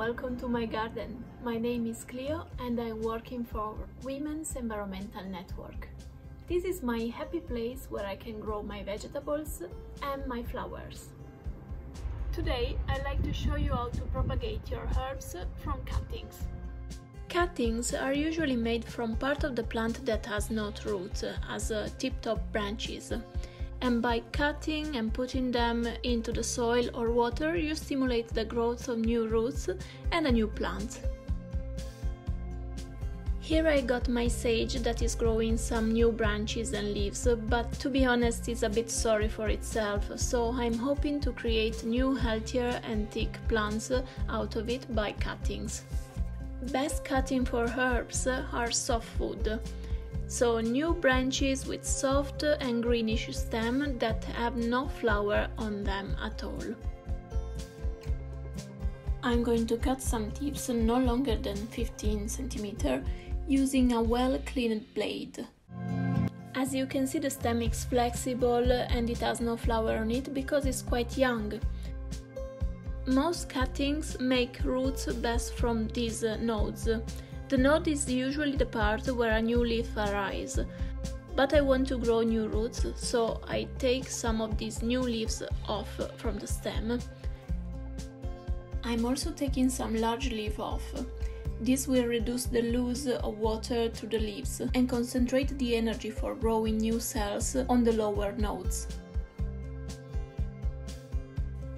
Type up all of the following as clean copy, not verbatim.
welcome to my garden. My name is Clyo and I'm working for Women's Environmental Network. This is my happy place where I can grow my vegetables and my flowers. Today I'd like to show you how to propagate your herbs from cuttings. Cuttings are usually made from part of the plant that has no roots, as tip-top branches. And by cutting and putting them into the soil or water, you stimulate the growth of new roots and a new plant. Here I got my sage that is growing some new branches and leaves, but to be honest it's a bit sorry for itself, so I'm hoping to create new healthier and thick plants out of it by cuttings. Best cutting for herbs are softwood. So new branches with soft and greenish stem that have no flower on them at all. I'm going to cut some tips no longer than 15 cm using a well-cleaned blade. As you can see, the stem is flexible and it has no flower on it because it's quite young. Most cuttings make roots best from these nodes. The node is usually the part where a new leaf arises, but I want to grow new roots, so I take some of these new leaves off from the stem. I'm also taking some large leaf off. This will reduce the loss of water to the leaves and concentrate the energy for growing new cells on the lower nodes.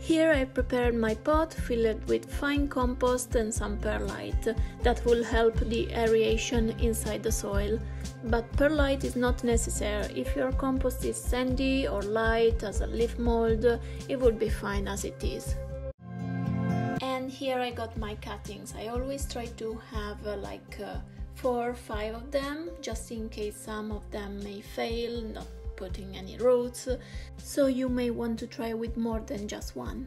Here I prepared my pot filled with fine compost and some perlite that will help the aeration inside the soil. But perlite is not necessary. If your compost is sandy or light as a leaf mold, it would be fine as it is. And here I got my cuttings. I always try to have 4 or 5 of them, just in case some of them may fail, not putting any roots, so you may want to try with more than just one.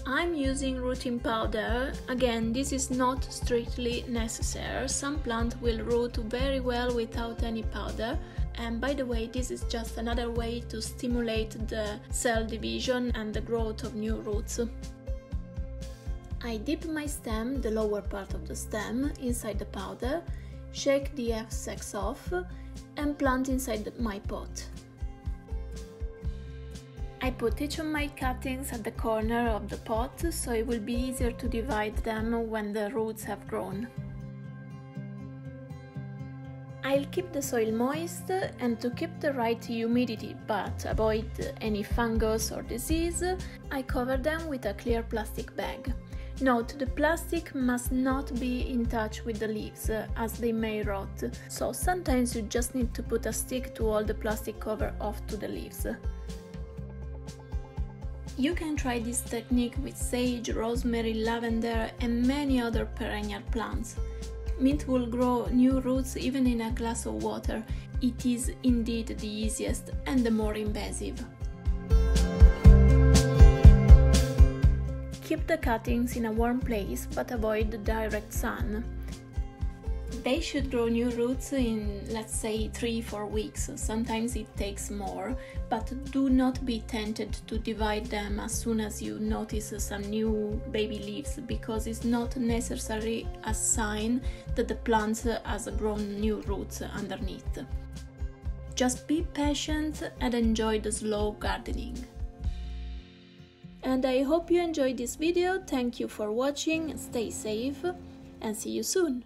I'm using rooting powder. Again, this is not strictly necessary. Some plants will root very well without any powder, and by the way, this is just another way to stimulate the cell division and the growth of new roots. I dip my stem, the lower part of the stem, inside the powder, shake the excess off and plant inside my pot. I put each of my cuttings at the corner of the pot, so it will be easier to divide them when the roots have grown. I'll keep the soil moist, and to keep the right humidity but avoid any fungus or disease, I cover them with a clear plastic bag. Note, the plastic must not be in touch with the leaves, as they may rot, so sometimes you just need to put a stick to hold the plastic cover off to the leaves. You can try this technique with sage, rosemary, lavender and many other perennial plants. Mint will grow new roots even in a glass of water. It is indeed the easiest and the more invasive. Keep the cuttings in a warm place but avoid the direct sun. They should grow new roots in, let's say, 3-4 weeks. Sometimes it takes more, but do not be tempted to divide them as soon as you notice some new baby leaves, because it's not necessarily a sign that the plant has grown new roots underneath. Just be patient and enjoy the slow gardening. And I hope you enjoyed this video. Thank you for watching, stay safe and see you soon!